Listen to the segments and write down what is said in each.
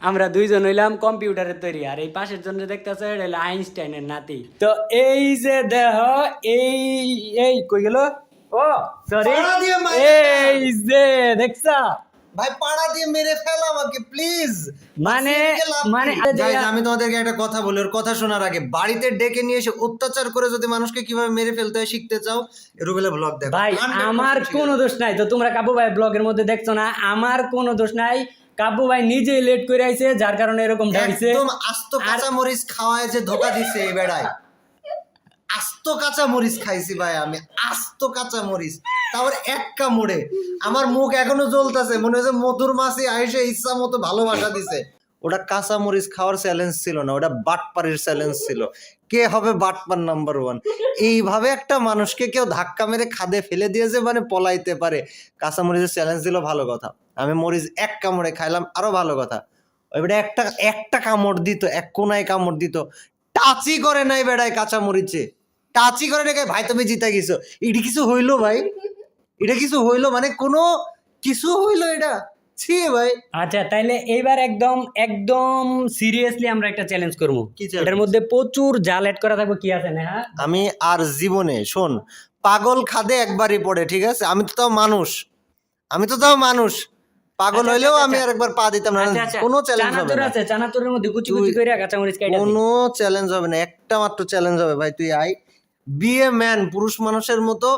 আমরা দুইজন হইলাম কম্পিউটারের তৈরি, আর এই পাশের জন্য দেখতেছে এটা হলো আইনস্টাইনের নাতি। তো এই যে দেহ এই এই কই গেল, ও সরি, পাড়া দিয়ে মাইরে এই যে দেখছা ভাই পাড়া দিয়ে মেরে ফেল আমাকে প্লিজ। মানে গাইস আমি তোমাদেরকে একটা কথা বলি, ওর কথা শোনার আগে বাড়িতে ডেকে নিয়ে এসে অত্যাচার করে যদি মানুষকে কিভাবে মেরে ফেলতে হয় শিখতে চাও, রুবেলা ব্লগ দেখো। ভাই 100% আমার শিখে কোনো যাবে। দোষ নাই। তো তোমরা কাব্য ভাই ব্লগের মধ্যে দেখছো না, আমার কোনো দোষ নাই। কাব্য ভাই নিজেই লেট করে আইছে, যার কারণে এরকম ঢাইছে। একদম আস্ত কাঁচা মরিচ খাওয়ায় যে ধোকা দিছে এই বেড়ায়। আস্ত কাঁচা মরিচ খাইছি ভাই আমি, আস্ত কাঁচা মরিচ, তারপর এক কামড়ে আমার মুখ এখনো জ্বলতেছে, মনে হচ্ছে মধুর মাছি আইসে ইচ্ছা মতো ভালোবাসা দিছে। ওটা কাঁচা মরিচ খাওয়ার চ্যালেঞ্জ ছিল না, ওটা বাটপারের চ্যালেঞ্জ ছিল। কে হবে বাটপার নাম্বার 1? এইভাবে একটা মানুষকে কেউ ধাক্কা মেরে খাদে ফেলে দিয়েছে, মানে পলাইতে পারে। কাঁচা মরিচের চ্যালেঞ্জ দিল, ভালো কথা। আমি মরিচ এক কামড়ে খাইলাম, আরো ভালো কথা। ওইটা একটা কামড় দিত, এক কোনায় কামড় দিত, টাচই করে নাই বেড়ায় কাঁচা মরিচে, টাচই করে নাই। ভাই তুমি জিতে গেছো, এটা কিছু হইলো ভাই? এটা কিছু হইলো? মানে কোনো কিছু হইলো এটা? ছি ভাই। আচ্ছা তাইলে এইবার একদম একদম সিরিয়াসলি আমরা একটা চ্যালেঞ্জ করবো। কি challenge? এটার মধ্যে প্রচুর জাল এড করা থাকবে, কি আছে না? হ্যাঁ আমি আর জীবনে শোন, পাগল খাদে একবারই পড়ে, ঠিক আছে? আমি তো তাও মানুষ, আমি তো তাও মানুষ। পাগল আচ্ছা, হইলেও আচ্ছা, আমি আচ্ছা। আর একবার পা দিতাম না। আচ্ছা, আচ্ছা। কোনো চ্যালেঞ্জ হবে চানাচুর না, আছে, চানাচুরের মধ্যে কুচি তুই- কুচি করে কাঁচা মরিচ কাইটা দিই। কোনো চ্যালেঞ্জ হবে না, একটা মাত্র চ্যালেঞ্জ হবে ভাই। তুই আই, বি এ ম্যান, পুরুষ মানুষের মতো,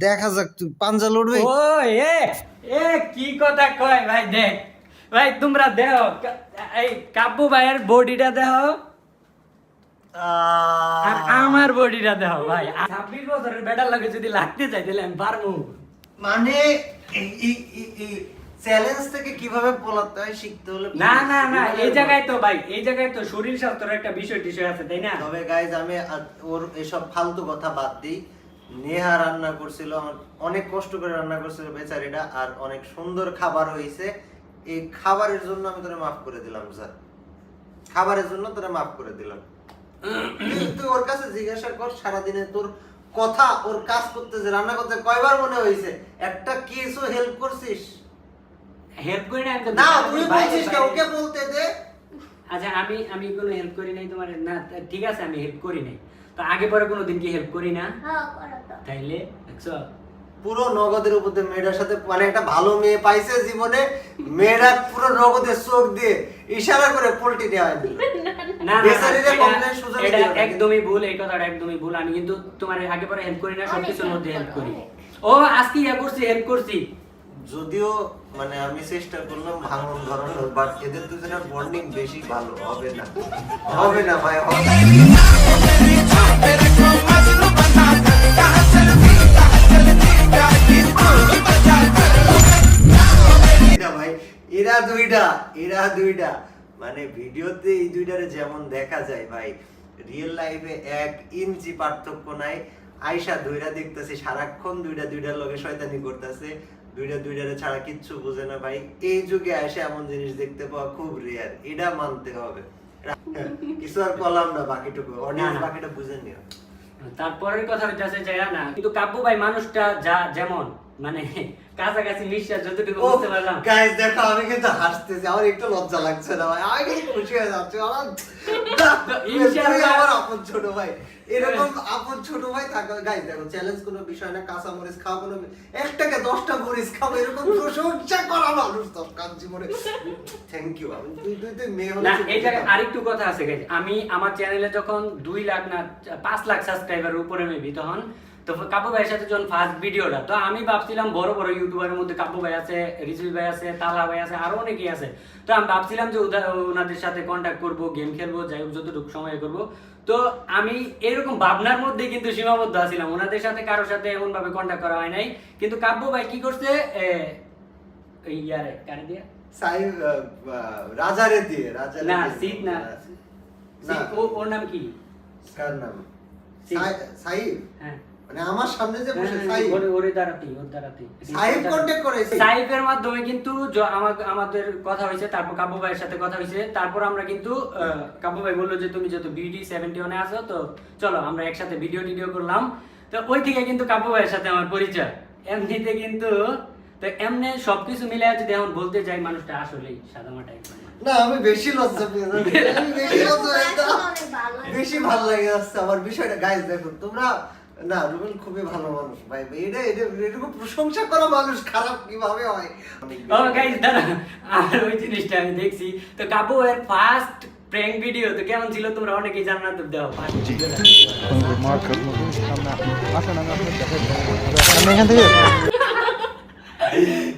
দেখা যাক তুই পাঞ্জা লড়বি। ও এ এ কি কথা কয় ভাই, দেখ ভাই তোমরা দেখো এই কাব্বু ভাইয়ের বডিটা দেখো আর আমার বডিটা দেখো ভাই। 26 বছরের বেটার লাগে যদি লাগতে চাই তাহলে আমি পারবো। মানে এই চ্যালেঞ্জ থেকে কিভাবে পলাতে হয় শিখতে হলে না না না, এই জায়গায় তো ভাই, এই জায়গায় তো শরীর স্বাস্থ্যের একটা বিষয় টিষয় আছে, তাই না? তবে গাইজ আমি ওর এসব ফালতু কথা বাদ দিই। নেহা রান্না করছিল, আমার অনেক কষ্ট করে রান্না করছিল বেচারিটা, আর অনেক সুন্দর খাবার হয়েছে। এই খাবারের জন্য আমি তোরে মাফ করে দিলাম স্যার, খাবারের জন্য তোরে মাফ করে দিলাম। তুই ওর কাছে জিজ্ঞাসা কর সারাদিনে তোর কথা, ওর কাজ করতে যে রান্না করতে কয়বার মনে হয়েছে একটা কিছু হেল্প করছিস? হেল্প করি না আমি তো। না তুই বলছিস কে? ওকে বলতে দে। আচ্ছা আমি কোনো হেল্প করি নাই তোমার? না ঠিক আছে, আমি হেল্প করি নাই, তো আগে পরে কোনো দিন কি হেল্প করি না? তাইলে দেখছো পুরো নগদের উপর দিয়ে মেয়েটার সাথে, মানে একটা ভালো মেয়ে পাইছে জীবনে, মেয়েরা পুরো নগদের চোখ দিয়ে ইশারা করে পোল্টি দেওয়া দিল। না না, বেচারিরা কমপ্লেন সুযোগ এটা দিল না। একদমই ভুল, এই কথাটা একদমই ভুল। আমি কিন্তু তোমার আগে পরে হেল্প করি না, সবকিছুর মধ্যে হেল্প করি। ও আজকে ইয়া করছি, হেল্প করছি। যদিও মানে আমি চেষ্টা করলাম ভাঙন ধরানোর, বাট এদের দুজনের বন্ডিং বেশি ভালো হবে না, হবে না ভাই, হবে না। ভাই এরা দুইটা মানে ভিডিওতে এই দুইটারে যেমন দেখা যায় ভাই, রিয়েল লাইফে 1 ইঞ্চি পার্থক্য নাই। আয়শা দুইটা দেখতেছে সারাক্ষণ, দুইটার লগে শয়তানি করতেছে, দুইটারে ছাড়া কিচ্ছু বোঝে না ভাই। এই যুগে আয়শা এমন জিনিস দেখতে পাওয়া খুব রেয়ার, এটা মানতে হবে। কিছু আর কলাম না, বাকিটুকু অডিয়েন্স বাকিটা বুঝে নিও। তারপরের কথা হইতাছে যে না, কিন্তু কাব্বু ভাই মানুষটা যা যেমন মানে কাছাকাছি মিশা যতটুকু বুঝতে পারলাম। গাইস দেখো আমি কিন্তু হাসতেছি, আমার একটু লজ্জা লাগছে না ভাই, আমি কিন্তু খুশি হয়ে যাচ্ছি। ইনশাআল্লাহ আমার আপন ছোট ভাই, এরকম আপন ছোট ভাই থাকা। গাইস দেখো চ্যালেঞ্জ কোনো বিষয় না, কাঁচা মরিচ খাওয়া কোনো, একটাকে 10টা মরিচ খাবো এরকম প্রশংসা করা মানুষ দরকার জীবনে। Thank you. আমি তুই মেয়ে হলে না, এই জায়গায় আরেকটু কথা আছে গাইস। আমি আমার চ্যানেলে যখন 2 লাখ না 5 লাখ সাবস্ক্রাইবার উপরে মেবি, তখন তো কাব্বু ভাইয়ের সাথে যখন ফার্স্ট ভিডিওটা, তো আমি ভাবছিলাম বড় বড় ইউটিউবারের মধ্যে কাব্বু ভাই আছে, রিজভি ভাই আছে, তালা ভাই আছে, আরো অনেকেই আছে। তো আমি ভাবছিলাম যে ওনাদের সাথে কন্ট্যাক্ট করবো, গেম খেলবো, যাই হোক যতটুকু সময় করবো। তো আমি এরকম ভাবনার মধ্যে কিন্তু সীমাবদ্ধ আছিলাম, ওনাদের সাথে কারোর সাথে এমন ভাবে কন্ট্যাক্ট করা হয় নাই। কিন্তু কাব্বু ভাই কি করছে, ইয়ারে কারে দিয়ে সাইব রাজারে দিয়ে, না সিট না, ওর নাম কি? কার নাম? সিদ। সাইব। হ্যাঁ মানে আমার সামনে যে বসে সাইব, ওরে দাঁড়াতেই সাইব কন্টাক্ট করেছে। সাইফের মাধ্যমে কিন্তু আমাদের কথা হয়েছে, তারপর কাব্বু ভাইয়ের সাথে কথা হয়েছে। তারপর আমরা কিন্তু কাব্বু ভাই বললো যে তুমি যেহেতু বিডি 71 আছো, তো চলো আমরা একসাথে ভিডিও করলাম। তো ওই থেকে কিন্তু কাব্বু ভাইয়ের সাথে আমার পরিচয়। এমনিতে কিন্তু তো এমনি সবকিছু মিলে যদি এখন বলতে যাই মানুষটা আসলেই সাদামাটা একদম। না যদি এখন বলতে যাই মানুষটা আসলেই সাদামাটা একদম। না আমি বেশি লজ্জা পেয়ে যাচ্ছি। আমি বেশি লজ্জা পেয়ে যাচ্ছি। বেশি ভালো লাগে যাচ্ছে আমার বিষয়টা। গাইস দেখুন তোমরা, না রুবেল খুবই ভালো মানুষ ভাই, এটুকু প্রশংসা করা মানুষ খারাপ কিভাবে হয়? ও গাইস দাঁড়া, আর ওই জিনিসটা আমি দেখছি। তো কাবু এর ফার্স্ট প্র্যাঙ্ক ভিডিও তো কেমন ছিল তোমরা অনেকেই জানো না, তো দাও ফার্স্ট ভিডিওটা।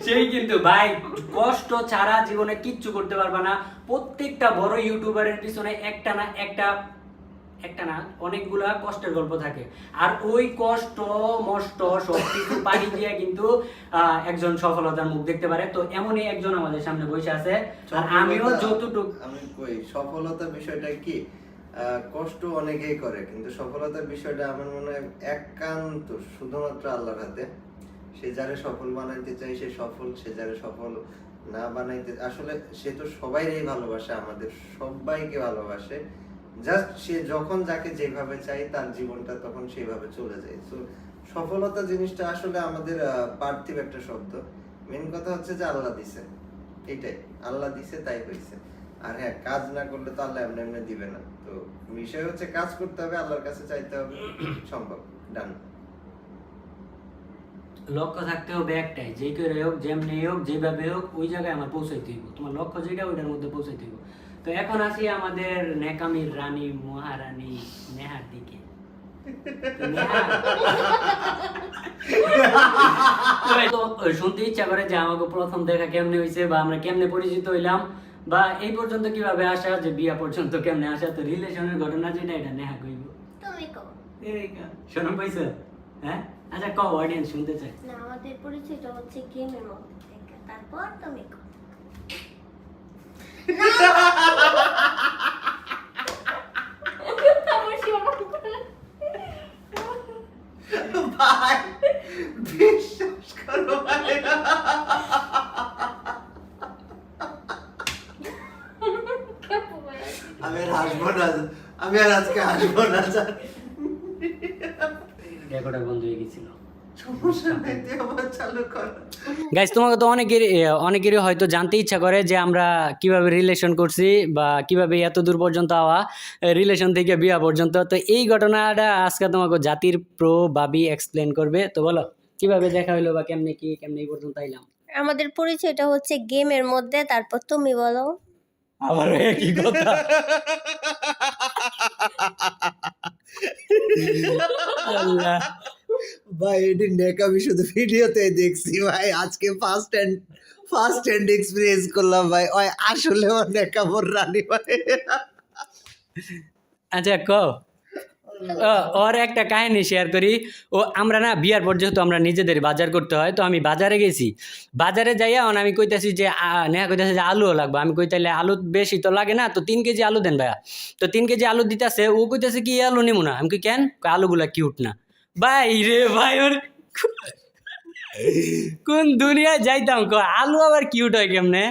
সেই কিন্তু ভাই কষ্ট ছাড়া জীবনে কিচ্ছু করতে পারবা না। প্রত্যেকটা বড় ইউটিউবারের পিছনে একটা না অনেকগুলা কষ্টের গল্প থাকে, আর ওই কষ্ট মষ্ট সবকিছু পানি দিয়ে কিন্তু একজন সফলতার মুখ দেখতে পারে। তো এমনই একজন আমাদের সামনে বসে আছে, আর আমিও যতটুকু আমি কই সফলতার বিষয়টা কি, কষ্ট অনেকেই করে, কিন্তু সফলতার বিষয়টা আমার মনে হয় একান্ত শুধুমাত্র আল্লাহর হাতে। সে যারে সফল বানাইতে চাই সে সফল, সে যারে সফল না বানাইতে, আসলে সে তো সবাইরই ভালোবাসে, আমাদের সবাইকে ভালোবাসে। জাস্ট সে যখন যাকে যেভাবে চাই তার জীবনটা তখন সেভাবে চলে যায়। তো সফলতা জিনিসটা আসলে আমাদের পার্থিব একটা শব্দ। মেন কথা হচ্ছে যে আল্লাহ দিছে, এটাই আল্লাহ দিছে তাই হয়েছে। আর হ্যাঁ, কাজ না করলে তো আল্লাহ এমনি এমনি দিবে না। তো বিষয় হচ্ছে কাজ করতে হবে, আল্লাহর কাছে চাইতে হবে, সম্ভব। ডান। লক্ষ্য থাকতে হবে একটাই, যে করে হোক যেমনি হোক যেভাবে হোক ওই জায়গায় আমার পৌঁছাইতে হইব। তোমার লক্ষ্য যেটা ওইটার মধ্যে পৌঁছাইতে হইব। তো এখন আসি আমাদের নেকামির রানী মহারানী নেহার দিকে। তো নেহা, তো শুনতে ইচ্ছা করে যে আমাকে প্রথম দেখা কেমনে হইছে, বা আমরা কেমনে পরিচিত হইলাম, বা এই পর্যন্ত কিভাবে আসা, যে বিয়া পর্যন্ত কেমনে আসা। তো রিলেশনের ঘটনা যেটা এটা নেহা কইব। তুমি কও। শোনো পাইছো? হ্যাঁ আচ্ছা কও, অডিয়েন্স শুনতে চাই। না, আমাদের পরিচয়টা হচ্ছে গেমের মধ্যে থেকে, তারপর তুমি কও। ভাই বিশ্বাস করো ভাই, আমি আর হাসবো না, আমি আর আজকে হাসবো না। রেকর্ডার বন্ধ হয়ে গেছিল। সমস্যা নেই, তুই আবার চালু কর। গাইস তোমাকে তো অনেকেরই হয়তো জানতে ইচ্ছা করে যে আমরা কিভাবে রিলেশন করছি, বা কিভাবে এত দূর পর্যন্ত আওয়া, রিলেশন থেকে বিয়া পর্যন্ত। তো এই ঘটনাটা আজকে তোমাকে জাতির প্রো বাবি এক্সপ্লেন করবে। তো বলো কিভাবে দেখা হইলো, বা কেমনে এই পর্যন্ত আইলাম। আমাদের পরিচয়টা হচ্ছে গেমের মধ্যে, তারপর তুমি বলো। আবার কি কথা। আল্লাহ ভাই এটি নেক আমি শুধু ভিডিওতে দেখছি ভাই, আজকে ফার্স্ট হ্যান্ড এক্সপেরিয়েন্স করলাম ভাই। ওই আসলে ও নেকামোর রানী ভাই। আচ্ছা কও। ওর একটা কাহিনী শেয়ার করি। আমরা না বিয়ার পর যেহেতু আমরা নিজেদের বাজার করতে হয়, তো আমি বাজারে গেছি। বাজারে যাইয়া আমি কইতাছি যে নেহা কইতাছে যে আলুও লাগবে। আমি কই তাইলে আলু বেশি তো লাগে না, তো 3 কেজি আলু দেন ভাইয়া। তো 3 কেজি আলু দিতেছে, ও কইতাছে কি আলু নিমু না। আমি কই কেন? আলুগুলা কিউট না। ভাই রে ভাই, ওর কোন দুনিয়ায় যাইতাম, আলু আবার কিউট হয় কেমনে?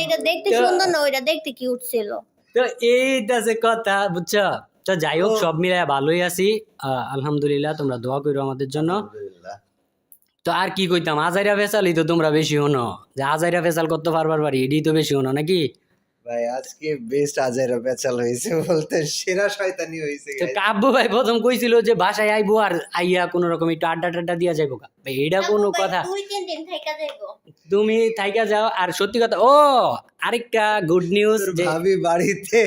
এটা দেখতে সুন্দর না, ওইটা দেখতে কিউট ছিল। তো এইটাছে কথা, বুঝছো? তো যাই হোক সব মিলাই ভালোই আছি, আলহামদুলিল্লাহ। তোমরা দোয়া করো আমাদের জন্য। তো আর কি কইতাম, আজাইরা ফেসালই তো তোমরা বেশি হনো, যে আজাইরা ফেসাল করতে পারবার পারি, এডি তো বেশি হনো নাকি? ভাই আজকে বেস্ট আজাইরা পেঁচাল হয়েছে, বলতে সেরা শয়তানি হয়েছে। তো কাব্য ভাই প্রথম কইছিল যে বাসায় আইবো, আর আইয়া কোনো রকম একটু আড্ডা টাড্ডা দিয়া যাইবো। ভাই এইটা কোনো কথা? 2-3 দিন থেকে যাইবো। তুমি থাইকা যাও। আর সত্যি কথা, ও আরেকটা গুড নিউজ, যে ভাবি বাড়িতে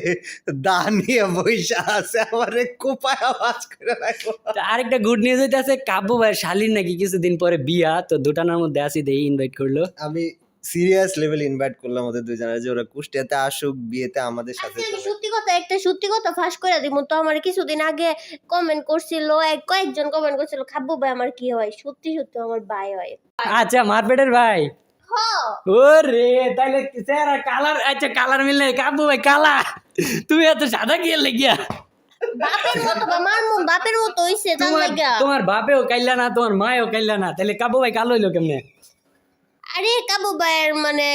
দাঁড়িয়ে বইসা আছে, আমারে কোপায় আওয়াজ করে রাখো। আরেকটা গুড নিউজ হইতাছে, কাব্য ভাই শালির নাকি কিছুদিন পরে বিয়া। তো দুটানার মধ্যে আসি, দেই ইনভাইট করলো। আমি সিরিয়াস লেভেল ইনভাইট করলাম ওদের দুজনের, যে ওরা কুষ্টিয়াতে আসুক, বিয়েতে আমাদের সাথে আচ্ছা, আমি চলে। একটা সত্যি কথা ফাঁস করে দিব। তো আমার কিছুদিন আগে কমেন্ট করছিল, কয়েকজন কমেন্ট করছিল খাব্বু ভাই আমার কি হয়। সত্যি সত্যি আমার ভাই হয়। আচ্ছা মারপেটের ভাই। হ্যাঁ, ওরে তাইলে চেহারা কালার, আচ্ছা কালার মিললে কাব্বু ভাই কালা, তুমি এত সাদা কি লেগিয়া? বাপের মতো বা মারমুন বাপের মতো হইছে জান লাগা। তোমার বাপেও কাইলা না, তোমার মায়েও কাইলা না, তাহলে কাব্বু ভাই কালো হইলো কেমনে? আরে কাব্বু ভাইয়ের মানে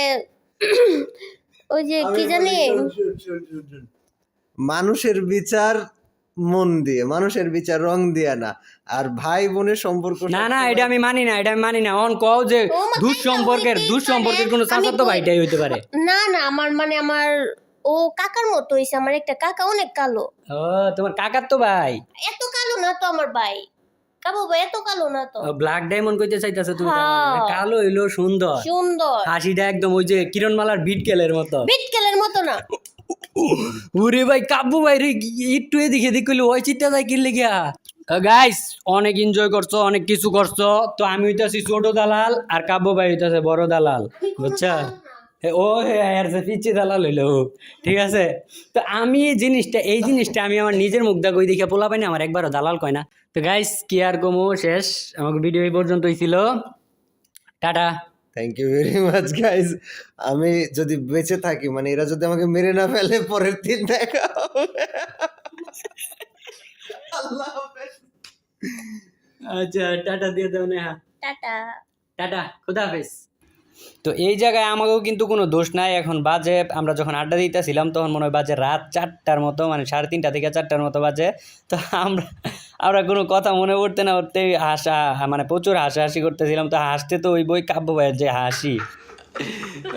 ওই যে কি জানি, মানুষের বিচার মন দিয়ে, মানুষের বিচার রং দিয়ে না। আর ভাই বোনের সম্পর্ক না না, এটা আমি মানি না, এটা আমি মানি না। অন কও যে ও মা, দুঃসম্পর্কের কোনো আমি চাচাতো ভাইটাই হইতে পারে। না না, আমার ও কাকার মতো হইছে। আমার একটা কাকা অনেক কালো। ও তোমার কাকার তো ভাই, এত কালো না তো আমার ভাই, কাবু ভাই এত কালো না তো। ব্ল্যাক ডায়মন্ড কইতে চাইতাছো তুমি? তার হ্যাঁ। মানে কালো হইলো সুন্দর, সুন্দর, হাসিটা একদম ওই যে কিরণমালার বিটকেলের মতো। বিটকেলের মতো না। ওরে ভাই কাব্বু ভাই রে, একটু এদিকে এদিক করলে ওই চিন্তা যায় কি লেগিয়া। গাইস অনেক এনজয় করছো, অনেক কিছু করছো। তো আমি হইতাছি ছোট দালাল আর কাব্বু ভাই হইতাছে বড় দালাল, বুঝছা? ও আর যে পিচ্ছি দালাল হইলো, ঠিক আছে? তো আমি এই জিনিসটা আমি আমার নিজের মুখ দা কই দেখে পোলা পাই না, আমার একবারও দালাল কয় না। তো গাইস কি আর কমো, শেষ আমাকে ভিডিও এই পর্যন্তই ছিল। Tata. Thank you very much guys. আমি যদি বেঁচে থাকি, মানে এরা যদি আমাকে মেরে না ফেলে, পরের দিন দেখা হবে। আল্লাহ হাফেজ। আচ্ছা টাটা দিয়ে দাও নেহা। টাটা। টাটা, খুদা হাফেজ। তো এই জায়গায় আমাকেও কিন্তু কোনো দোষ নাই। এখন বাজে, আমরা যখন আড্ডা দিতেছিলাম তখন মনে হয় বাজে রাত 4টার মতো, মানে 3:30 থেকে 4টার মতো বাজে। তো আমরা কোনো কথা মনে করতে না করতে মানে প্রচুর হাসাহাসি করতেছিলাম। তো হাসতে তো ওই বই কাব্য ভাইয়ের যে হাসি,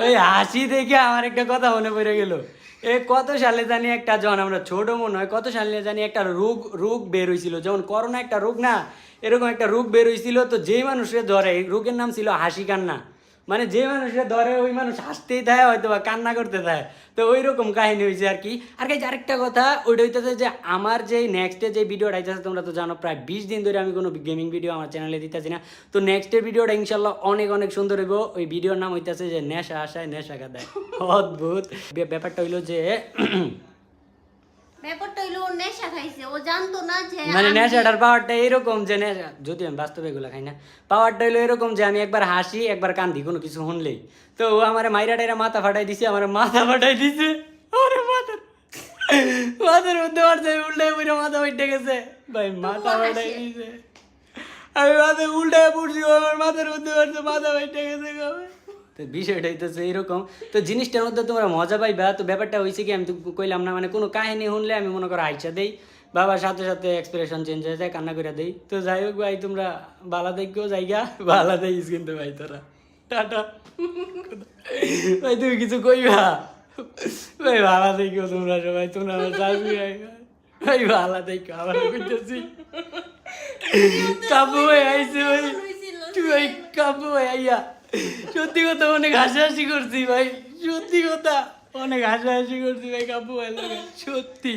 ওই হাসি দেখে আমার একটা কথা মনে পড়ে গেল। কত সালে জানি একটা, যখন আমরা ছোট মনে হয়, কত সালে জানি একটা রোগ বের হয়েছিল, যেমন করোনা একটা রোগ না, এরকম একটা রোগ বের হয়েছিল। তো যেই মানুষের ধরে, এই রোগের নাম ছিল হাসি কান্না। মানে যে মানুষের ধরে ওই মানুষ হাসতেই থাকে, হয়তো বা কান্না করতে থাকে। তো ওই রকম কাহিনী হয়েছে আর কি। আর গাইজ আরেকটা কথা, ওইটা হইতেছে যে আমার যে নেক্সটে যে ভিডিওটা আইতেছে, তোমরা তো জানো প্রায় 20 দিন ধরে আমি কোনো গেমিং ভিডিও আমার চ্যানেলে দিতেছি না। তো নেক্সটের ভিডিওটা ইনশাল্লাহ অনেক অনেক সুন্দর হইব। ওই ভিডিওর নাম হইতেছে যে নেশা আশায় নেশা গাদায়। অদ্ভুত ব্যাপারটা হইলো যে ব্যাপারটা হইলো ও নেশা খাইছে, ও জানতো না যে মানে নেশাটার পাওয়ারটা এরকম যে নেশা, যদি আমি বাস্তবে এগুলো খাই না, পাওয়ারটা হইলো এরকম যে আমি একবার হাসি একবার কান্দি কোনো কিছু শুনলেই। তো ও আমার মাইরা টাইরা মাথা ফাটাই দিছে, আমার মাথা ফাটাই দিছে, আমার মাথার মধ্যে মারছে, উল্টে পুরো মাথা উঠে গেছে ভাই, মাথা ফাটাই দিছে। আমি মাথা উল্টে পড়ছি, আমার মাথার মধ্যে মারছে, মাথা উঠে গেছে। তো বিষয়টা হইতেছে এরকম। তো জিনিসটার মধ্যে তোমরা মজা পাইবা। তো ব্যাপারটা হয়েছে কি, আমি তো কইলাম না, মানে কোনো কাহিনী শুনলে আমি মনে করো আইসা দেই, বাবার সাথে সাথে এক্সপ্রেশন চেঞ্জ হয়ে যায়, কান্না করে দেই। তো যাই হোক ভাই, তোমরা বালা দেখো জায়গা, বালা দেখিস কিন্তু ভাই তোরা। টাটা ভাই, তুমি কিছু কইবা ভাই? বালা দেখো তোমরা সবাই, তোমরা আমার শাশুড়ি ভাই, বালা দেখো, আবার কইতেছি কাবু ভাই আইসে ভাই, তুই ভাই কাবু ভাই আইয়া, সত্যি কথা অনেক হাসাহাসি করছি ভাই, সত্যি কথা অনেক হাসাহাসি করছি ভাই কাবু ভাই লাগে, সত্যি।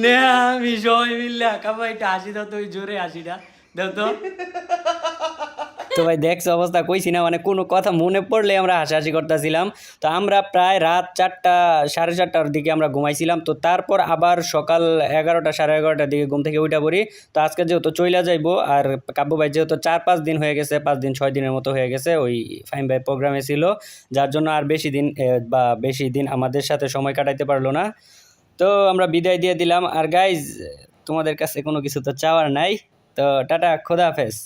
নে আমি সবাই মিললা, কাবু ভাই একটা হাসি দাও তো, ওই জোরে হাসিটা দাও তো। তো ভাই দেখছো অবস্থা, কইছি না, মানে কোনো কথা মনে পড়লে আমরা হাসাহাসি করতেছিলাম। তো আমরা প্রায় রাত 4টা 4:30টার দিকে আমরা ঘুমাইছিলাম। তো তারপর আবার সকাল 11টা 11:30টার দিকে ঘুম থেকে উঠা পড়ি। তো আজকে যেহেতু চইলা যাইবো, আর কাব্বু ভাই যেহেতু 4-5 দিন হয়ে গেছে, 5 দিন 6 দিনের মতো হয়ে গেছে, ওই ফাইম ভাই প্রোগ্রামে ছিল, যার জন্য আর বেশি দিন আমাদের সাথে সময় কাটাইতে পারলো না। তো আমরা বিদায় দিয়ে দিলাম। আর গাইজ তোমাদের কাছে কোনো কিছু তো চাওয়ার নাই। তো টাটা, খোদা হাফেজ।